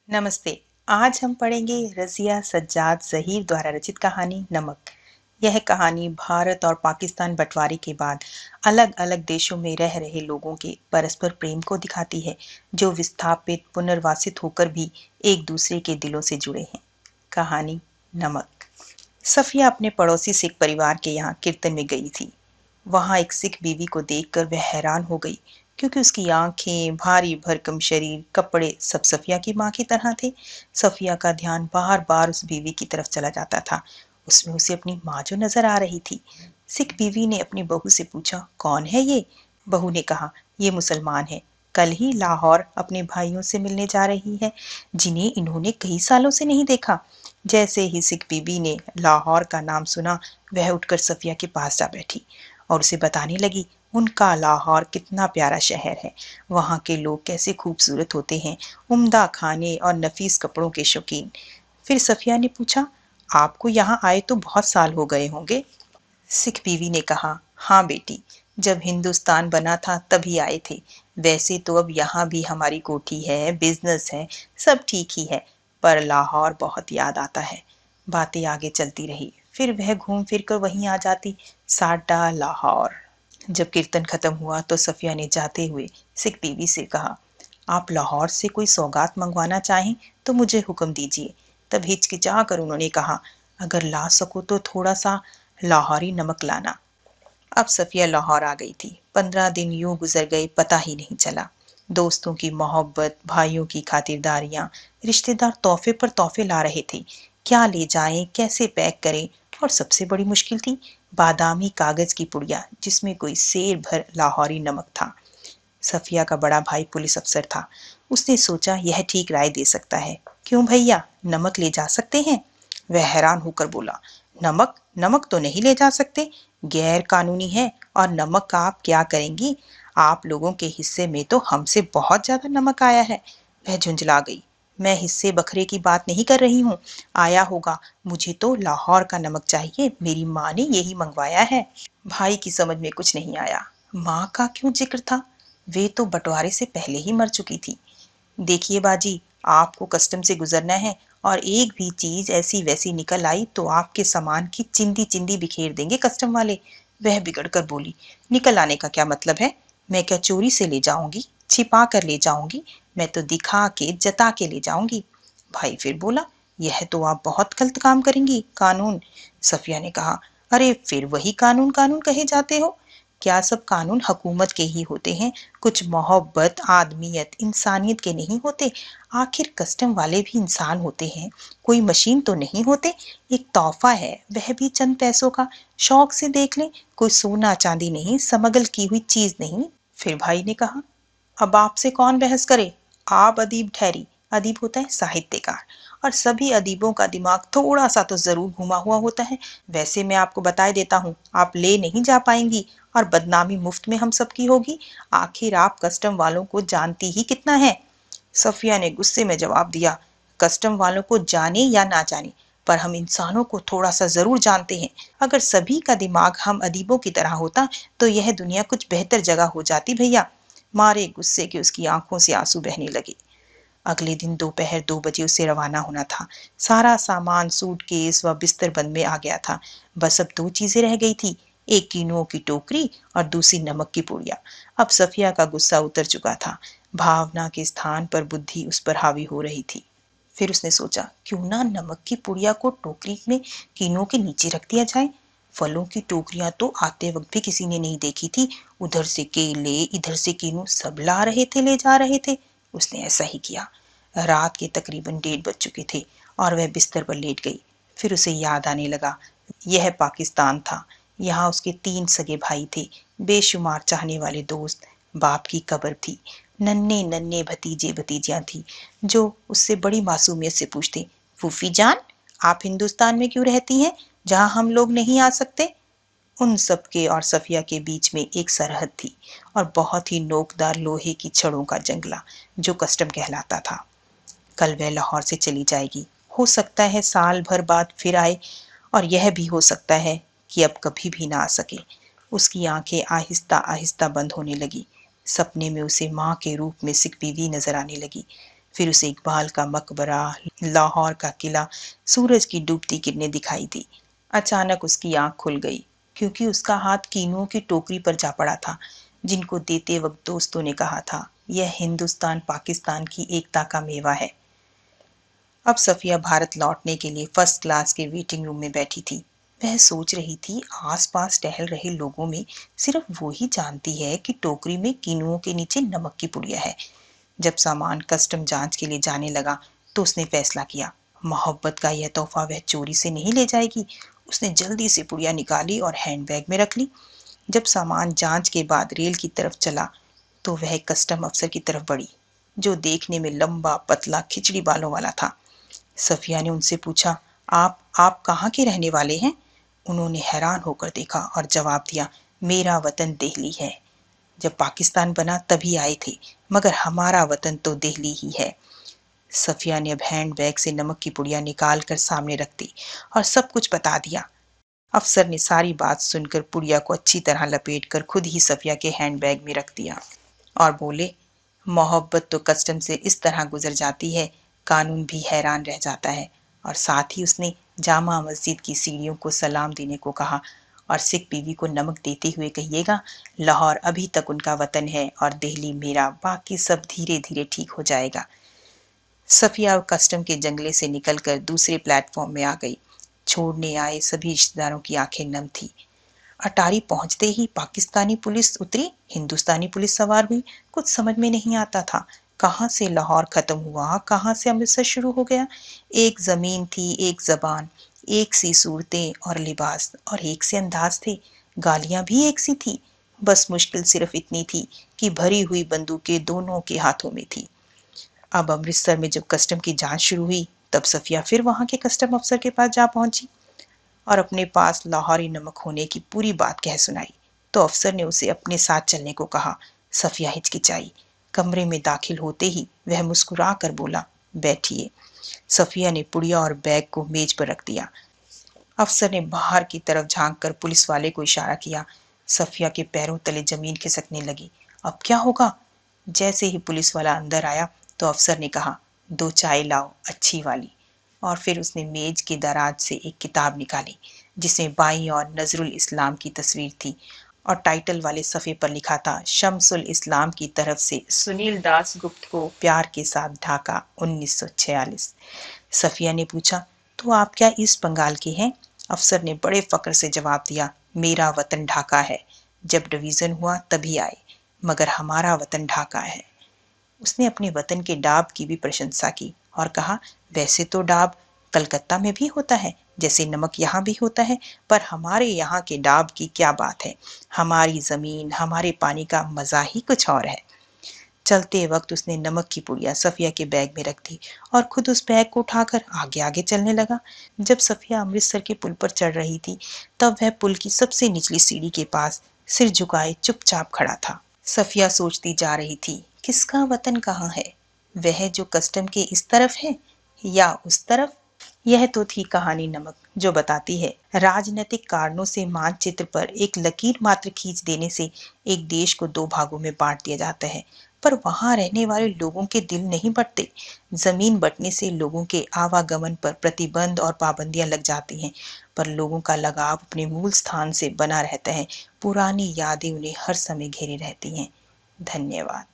नमस्ते। आज हम पढ़ेंगे रज़िया सज्जाद ज़हीर द्वारा रचित कहानी नमक। यह कहानी भारत और पाकिस्तान बंटवारे के बाद अलग-अलग देशों में रह रहे लोगों के परस्पर प्रेम को दिखाती है, जो विस्थापित पुनर्वासित होकर भी एक दूसरे के दिलों से जुड़े हैं। कहानी नमक। सफिया अपने पड़ोसी सिख परिवार के यहाँ कीर्तन में गई थी। वहां एक सिख बीवी को देखकर वह हैरान हो गई, क्योंकि उसकी आंखें, भारी भरकम शरीर, कपड़े सब सफिया की माँ की तरह थे। सफिया का ध्यान बार बार उस बीवी की तरफ चला जाता था। उसमें उसे अपनी माँ जो नजर आ रही थी। सिख बीवी ने अपनी बहू से पूछा, कौन है ये? बहू ने कहा, ये मुसलमान है। कल ही लाहौर अपने भाइयों से मिलने जा रही है, जिन्हें इन्होंने कई सालों से नहीं देखा। जैसे ही सिख बीबी ने लाहौर का नाम सुना, वह उठकर सफिया के पास जा बैठी और उसे बताने लगी उनका लाहौर कितना प्यारा शहर है। वहाँ के लोग कैसे खूबसूरत होते हैं, उम्दा खाने और नफीस कपड़ों के शौकीन। फिर सफिया ने पूछा, आपको यहाँ आए तो बहुत साल हो गए होंगे? सिख बीवी ने कहा, हाँ बेटी, जब हिंदुस्तान बना था तभी आए थे। वैसे तो अब यहाँ भी हमारी कोठी है, बिजनेस है, सब ठीक ही है, पर लाहौर बहुत याद आता है। बातें आगे चलती रही, फिर वह घूम फिर कर वहीं आ जाती, साडा लाहौर। जब कीर्तन खत्म हुआ तो सफिया ने जाते हुए सिख बीवी से कहा, आप लाहौर से कोई सौगात मंगवाना चाहें तो मुझे हुक्म दीजिए। तब हिचकिचा कर उन्होंने कहा, अगर ला सको तो थोड़ा सा लाहौरी नमक लाना। अब सफिया लाहौर आ गई थी। 15 दिन यूं गुजर गए, पता ही नहीं चला। दोस्तों की मोहब्बत, भाइयों की खातिरदारियां, रिश्तेदार तोहफे पर तोहफे ला रहे थे। क्या ले जाएं, कैसे पैक करें, और सबसे बड़ी मुश्किल थी बादामी कागज की पुड़िया, जिसमें कोई सेर भर लाहौरी नमक था। सफिया का बड़ा भाई पुलिस अफसर था। उसने सोचा यह ठीक राय दे सकता है। क्यों भैया, नमक ले जा सकते हैं? वह हैरान होकर बोला, नमक? नमक तो नहीं ले जा सकते, गैर कानूनी है। और नमक का आप क्या करेंगी? आप लोगों के हिस्से में तो हमसे बहुत ज्यादा नमक आया है। वह झुंझला गई, मैं हिस्से बखरे की बात नहीं कर रही हूँ। आया होगा, मुझे तो लाहौर का नमक चाहिए, मेरी माँ ने यही मंगवाया है। भाई की समझ में कुछ नहीं आया। माँ का क्यों जिक्र था? वे तो बंटवारे से पहले ही मर चुकी थी। देखिए बाजी, आपको कस्टम से गुजरना है और एक भी चीज ऐसी वैसी निकल आई तो आपके सामान की चिंदी चिंदी बिखेर देंगे कस्टम वाले। वह बिगड़कर बोली, निकल आने का क्या मतलब है? मैं क्या चोरी से ले जाऊंगी, छिपा कर ले जाऊंगी? मैं तो दिखा के जता के ले जाऊंगी। भाई फिर बोला, यह तो आप बहुत गलत काम करेंगी, कानून। सफिया ने कहा, अरे फिर वही कानून कानून कहे जाते हो। क्या सब कानून हुकूमत के ही होते हैं? कुछ मोहब्बत, आदमियत, इंसानियत के नहीं होते? आखिर कस्टम वाले भी इंसान होते हैं, कोई मशीन तो नहीं होते। एक तोहफा है, वह भी चंद पैसों का, शौक से देख लें, कोई सोना चांदी नहीं, समगल की हुई चीज नहीं। फिर भाई ने कहा, अब आपसे कौन बहस करे? आप अदीब ठहरी। अदीब होता है साहित्यकार, और सभी अदीबों का दिमाग थोड़ा सा तो जरूर घुमा हुआ होता है। वैसे मैं आपको बताए देता हूँ, आप ले नहीं जा पाएंगी और बदनामी मुफ्त में हम सबकी होगी। आखिर आप कस्टम वालों को जानती ही कितना है। सफिया ने गुस्से में जवाब दिया, कस्टम वालों को जाने या ना जाने, पर हम इंसानों को थोड़ा सा जरूर जानते हैं। अगर सभी का दिमाग हम अदीबों की तरह होता तो यह दुनिया कुछ बेहतर जगह हो जाती भैया। मारे गुस्से के उसकी आंखों से आंसू बहने लगे। अगले दिन दोपहर 2 बजे उसे रवाना होना था। सारा सामान सूटकेस व बिस्तर बंद में आ गया था। बस अब 2 चीजें रह गई थी, एक कीनुओं की टोकरी और दूसरी नमक की पुड़िया। अब सफिया का गुस्सा उतर चुका था। भावना के स्थान पर बुद्धि उस पर हावी हो रही थी। फिर उसने सोचा, क्यों ना नमक की पुड़िया को टोकरी में कीनुओं के नीचे रख दिया जाए। फलों की टोकरियां तो आते वक्त भी किसी ने नहीं देखी थी। उधर से केले, इधर से कीनू, सब ला रहे थे, ले जा रहे थे। उसने ऐसा ही किया। रात के तकरीबन 1:30 बज चुके थे और वह बिस्तर पर लेट गई। फिर उसे याद आने लगा, यह पाकिस्तान था। यहाँ उसके 3 सगे भाई थे, बेशुमार चाहने वाले दोस्त, बाप की कब्र थी, नन्हे नन्हे भतीजे भतीजियां थी, जो उससे बड़ी मासूमियत से पूछते, फूफी जान, आप हिंदुस्तान में क्यों रहती हैं, जहाँ हम लोग नहीं आ सकते? उन सब के और सफिया के बीच में एक सरहद थी, और बहुत ही नोकदार लोहे की छड़ों का जंगला, जो कस्टम कहलाता था। कल वह लाहौर से चली जाएगी। हो सकता है साल भर बाद फिर आए, और यह भी हो सकता है कि अब कभी भी ना आ सके। उसकी आंखें आहिस्ता आहिस्ता बंद होने लगी। सपने में उसे माँ के रूप में सिख बीवी नजर आने लगी। फिर उसे इकबाल का मकबरा, लाहौर का किला, सूरज की डूबती किरणें दिखाई दी। अचानक उसकी आंख खुल गई, क्योंकि उसका हाथ कीनुओं की टोकरी पर जा पड़ा था, जिनको देते वक्त दोस्तों ने कहा था, यह हिंदुस्तान पाकिस्तान की एकता का मेवा है। अब सफिया भारत लौटने के लिए फर्स्ट क्लास के वेटिंग रूम में बैठी थी। वह सोच रही थी, आसपास टहल रहे लोगों में सिर्फ वो ही जानती है कि टोकरी में किनुओं के नीचे नमक की पुड़िया है। जब सामान कस्टम जांच के लिए जाने लगा तो उसने फैसला किया, मोहब्बत का यह तोहफा वह चोरी से नहीं ले जाएगी। उसने जल्दी से पुड़िया निकाली और हैंडबैग में रख ली। जब सामान जांच के बाद रेल की तरफ चला तो वह एक कस्टम अफसर की तरफ बढ़ी, जो देखने में लंबा पतला खिचड़ी बालों वाला था। सफिया ने उनसे पूछा, आप कहाँ के रहने वाले हैं? उन्होंने हैरान होकर देखा और जवाब दिया, मेरा वतन दिल्ली है। जब पाकिस्तान बना तभी आए थे, मगर हमारा वतन तो दिल्ली ही है। सफिया ने अब हैंड बैग से नमक की पुड़िया निकाल कर सामने रख दी और सब कुछ बता दिया। अफसर ने सारी बात सुनकर पुड़िया को अच्छी तरह लपेटकर खुद ही सफिया के हैंड बैग में रख दिया और बोले, मोहब्बत तो कस्टम से इस तरह गुजर जाती है, कानून भी हैरान रह जाता है। और साथ ही उसने जामा मस्जिद की सीढ़ियों को सलाम देने को कहा और सिख बीवी को नमक देते हुए कहिएगा, लाहौर अभी तक उनका वतन है और दिल्ली मेरा, बाकी सब धीरे धीरे ठीक हो जाएगा। सफिया कस्टम के जंगले से निकलकर दूसरे प्लेटफॉर्म में आ गई। छोड़ने आए सभी रिश्तेदारों की आंखें नम थी। अटारी पहुंचते ही पाकिस्तानी पुलिस उतरी, हिंदुस्तानी पुलिस सवार हुई। कुछ समझ में नहीं आता था, कहाँ से लाहौर खत्म हुआ, कहाँ से अमृतसर शुरू हो गया। एक जमीन थी, एक जबान, एक सी सूरतें और लिबास, और एक से अंदाज थे। गालियां भी एक सी थी। बस मुश्किल सिर्फ इतनी थी कि भरी हुई बंदूकें दोनों के हाथों में थी। अब अमृतसर में जब कस्टम की जांच शुरू हुई तब सफिया फिर वहां के कस्टम अफसर के पास जा पहुंची और अपने पास लाहौरी नमक होने की पूरी बात कह सुनाई। तो अफसर ने उसे अपने साथ चलने को कहा। सफिया हिचकिचाई। कमरे में दाखिल होते ही वह मुस्कुरा कर बोला, बैठिए। सफिया ने पुड़िया और बैग को मेज पर रख दिया। अफसर ने बाहर की तरफ झांक कर पुलिस वाले को इशारा किया। सफिया के पैरों तले जमीन खिसकने लगी। अब क्या होगा? जैसे ही पुलिस वाला अंदर आया तो अफसर ने कहा, 2 चाय लाओ, अच्छी वाली। और फिर उसने मेज के दराज से एक किताब निकाली, जिसमें बाईं और नजरुल इस्लाम की तस्वीर थी और टाइटल वाले सफ़े पर लिखा था, शम्सुल इस्लाम की तरफ से सुनील दास गुप्त को प्यार के साथ, ढाका 1946। सफिया ने पूछा, तो आप क्या ईस्ट बंगाल के हैं? अफसर ने बड़े फक्र से जवाब दिया, मेरा वतन ढाका है। जब डिवीजन हुआ तभी आए, मगर हमारा वतन ढाका है। उसने अपने वतन के डाब की भी प्रशंसा की और कहा, वैसे तो डाब कलकत्ता में भी होता है, जैसे नमक यहाँ भी होता है, पर हमारे यहाँ के डाब की क्या बात है। हमारी जमीन, हमारे पानी का मजा ही कुछ और है। चलते वक्त उसने नमक की पुड़िया सफिया के बैग में रख दी और खुद उस बैग को उठाकर आगे आगे चलने लगा। जब सफिया अमृतसर के पुल पर चढ़ रही थी तब वह पुल की सबसे निचली सीढ़ी के पास सिर झुकाए चुपचाप खड़ा था। सफिया सोचती जा रही थी, किसका वतन कहाँ है? वह जो कस्टम के इस तरफ है या उस तरफ? यह तो थी कहानी नमक, जो बताती है, राजनीतिक कारणों से मानचित्र पर एक लकीर मात्र खींच देने से एक देश को 2 भागों में बांट दिया जाता है, पर वहां रहने वाले लोगों के दिल नहीं बटते। जमीन बंटने से लोगों के आवागमन पर प्रतिबंध और पाबंदियां लग जाती हैं, पर लोगों का लगाव अपने मूल स्थान से बना रहता है। पुरानी यादें उन्हें हर समय घेरे रहती हैं। धन्यवाद।